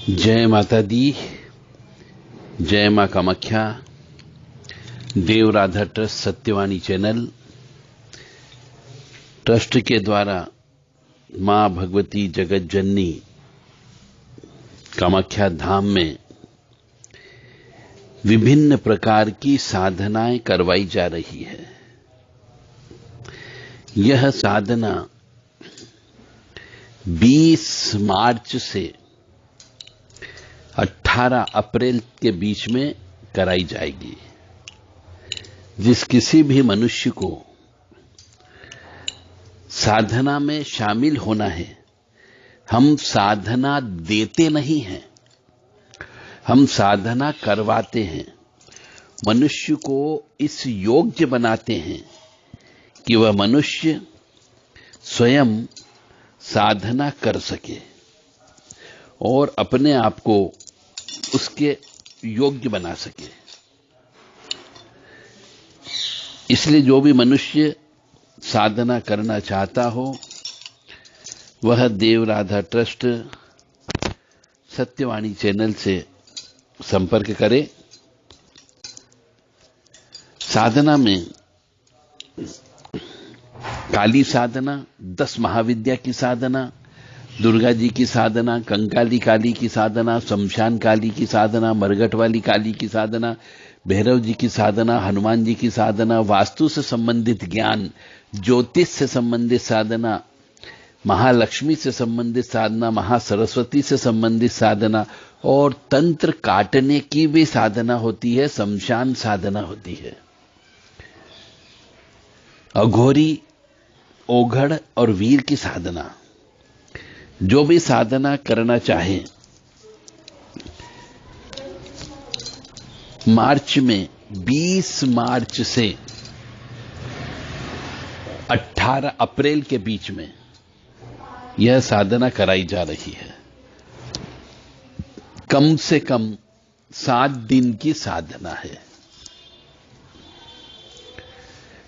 जय माता दी, जय मां कामाख्या। देव Radha trust Satyavani channel trust के द्वारा मां भगवती जगत जननी कामाख्या धाम में विभिन्न प्रकार की साधनाएं करवाई जा रही है। यह साधना 20 मार्च से 18 अप्रैल के बीच में कराई जाएगी। जिस किसी भी मनुष्य को साधना में शामिल होना है, हम साधना देते नहीं हैं, हम साधना करवाते हैं। मनुष्य को इस योग्य बनाते हैं कि वह मनुष्य स्वयं साधना कर सके और अपने आप को उसके योग्य बना सके। इसलिए जो भी मनुष्य साधना करना चाहता हो वह देव राधा ट्रस्ट सत्यवाणी चैनल से संपर्क करे। साधना में काली साधना, 10 महाविद्या की साधना, दुर्गा जी की साधना, कंकाली काली की साधना, शमशान काली की साधना, मरघट वाली काली की साधना, भैरव जी की साधना, हनुमान जी की साधना, वास्तु से संबंधित ज्ञान, ज्योतिष से संबंधित साधना, महालक्ष्मी से संबंधित साधना, महासरस्वती से संबंधित साधना और तंत्र काटने की भी साधना होती है, शमशान साधना होती है। अघोरी, ओघड़ और वीर की साधना, जो भी साधना करना चाहे मार्च में 20 मार्च से 18 अप्रैल के बीच में यह साधना कराई जा रही है। कम से कम 7 दिन की साधना है।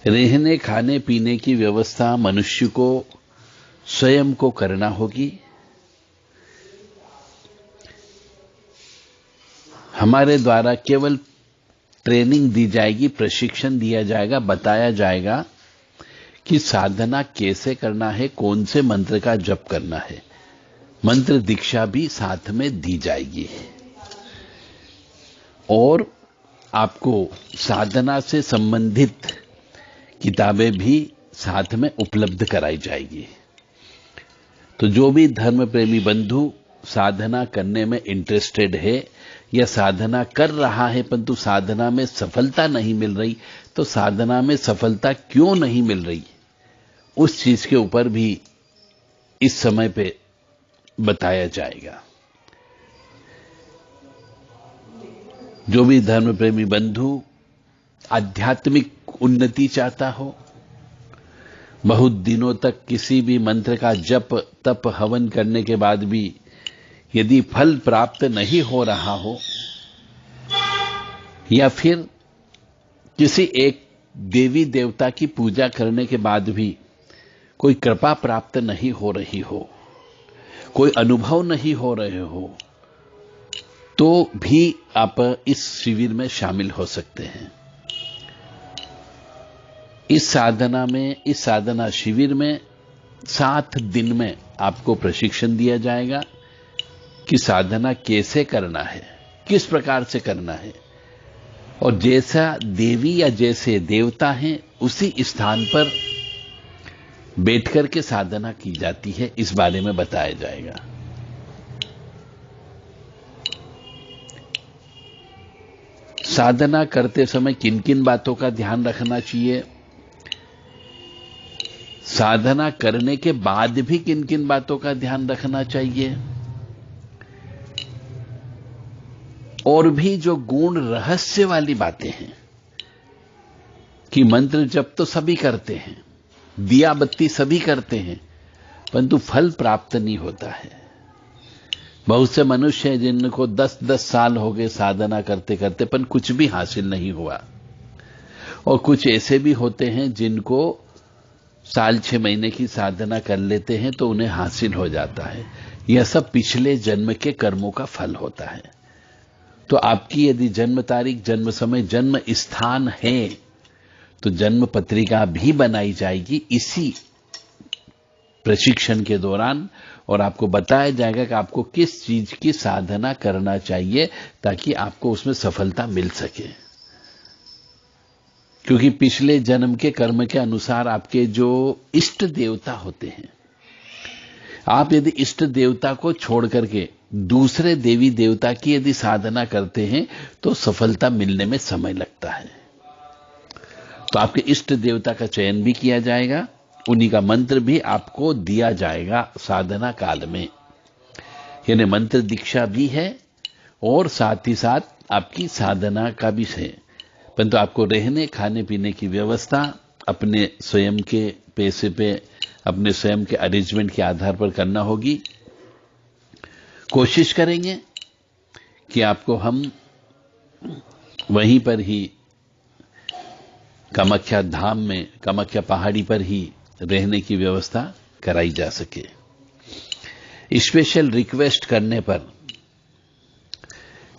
रहने खाने पीने की व्यवस्था मनुष्य को स्वयं को करना होगी। हमारे द्वारा केवल ट्रेनिंग दी जाएगी, प्रशिक्षण दिया जाएगा, बताया जाएगा कि साधना कैसे करना है, कौन से मंत्र का जप करना है। मंत्र दीक्षा भी साथ में दी जाएगी और आपको साधना से संबंधित किताबें भी साथ में उपलब्ध कराई जाएगी। तो जो भी धर्म प्रेमी बंधु साधना करने में इंटरेस्टेड है या साधना कर रहा है परंतु साधना में सफलता नहीं मिल रही, तो साधना में सफलता क्यों नहीं मिल रही, उस चीज के ऊपर भी इस समय पे बताया जाएगा। जो भी धर्म प्रेमी बंधु आध्यात्मिक उन्नति चाहता हो, बहुत दिनों तक किसी भी मंत्र का जप तप हवन करने के बाद भी यदि फल प्राप्त नहीं हो रहा हो, या फिर किसी एक देवी देवता की पूजा करने के बाद भी कोई कृपा प्राप्त नहीं हो रही हो, कोई अनुभव नहीं हो रहे हो, तो भी आप इस शिविर में शामिल हो सकते हैं। इस साधना शिविर में 7 दिन में आपको प्रशिक्षण दिया जाएगा कि साधना कैसे करना है, किस प्रकार से करना है और जैसा देवी या जैसे देवता हैं उसी स्थान पर बैठकर के साधना की जाती है, इस बारे में बताया जाएगा। साधना करते समय किन किन बातों का ध्यान रखना चाहिए, साधना करने के बाद भी किन किन बातों का ध्यान रखना चाहिए, और भी जो गुण रहस्य वाली बातें हैं कि मंत्र जप तो सभी करते हैं, दिया बत्ती सभी करते हैं, परंतु फल प्राप्त नहीं होता है। बहुत से मनुष्य हैं जिनको 10-10 साल हो गए साधना करते करते पर कुछ भी हासिल नहीं हुआ, और कुछ ऐसे भी होते हैं जिनको साल 6 महीने की साधना कर लेते हैं तो उन्हें हासिल हो जाता है। यह सब पिछले जन्म के कर्मों का फल होता है। तो आपकी यदि जन्म तारीख, जन्म समय, जन्म स्थान है तो जन्म पत्रिका भी बनाई जाएगी इसी प्रशिक्षण के दौरान, और आपको बताया जाएगा कि आपको किस चीज की साधना करना चाहिए ताकि आपको उसमें सफलता मिल सके। क्योंकि पिछले जन्म के कर्म के अनुसार आपके जो इष्ट देवता होते हैं, आप यदि इष्ट देवता को छोड़ करके दूसरे देवी देवता की यदि साधना करते हैं तो सफलता मिलने में समय लगता है। तो आपके इष्ट देवता का चयन भी किया जाएगा, उन्हीं का मंत्र भी आपको दिया जाएगा साधना काल में, यानी मंत्र दीक्षा भी है और साथ ही साथ आपकी साधना का भी है। परंतु आपको रहने खाने पीने की व्यवस्था अपने स्वयं के पैसे पे, अपने स्वयं के अरेंजमेंट के आधार पर करना होगी। कोशिश करेंगे कि आपको हम वहीं पर ही कामाख्या धाम में, कामाख्या पहाड़ी पर ही रहने की व्यवस्था कराई जा सके। स्पेशल रिक्वेस्ट करने पर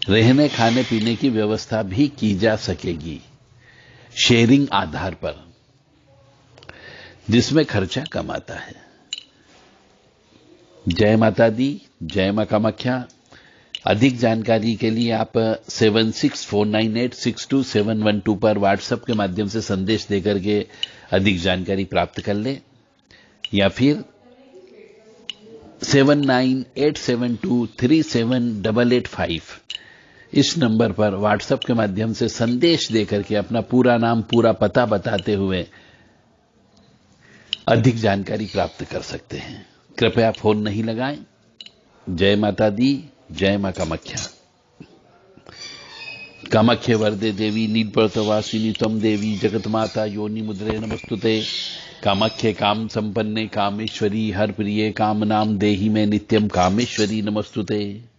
रहने खाने पीने की व्यवस्था भी की जा सकेगी शेयरिंग आधार पर, जिसमें खर्चा कम आता है। जय माता दी, जय मां कामाख्या। अधिक जानकारी के लिए आप 7649862712 पर व्हाट्सएप के माध्यम से संदेश देकर के अधिक जानकारी प्राप्त कर लें, या फिर 7987237885 इस नंबर पर व्हाट्सएप के माध्यम से संदेश देकर के अपना पूरा नाम, पूरा पता बताते हुए अधिक जानकारी प्राप्त कर सकते हैं। कृपया फोन नहीं लगाएं। जय माता दी, जय मां कामाख्या। कामाख्ये वरदे देवी नीलपर्वतवासिनी त्वं देवी जगतमाता योनि मुद्रे नमस्तुते। कामाख्ये काम संपन्ने कामेश्वरी हर प्रिये कामनाम देहि में नित्यम कामेश्वरी नमस्तुते।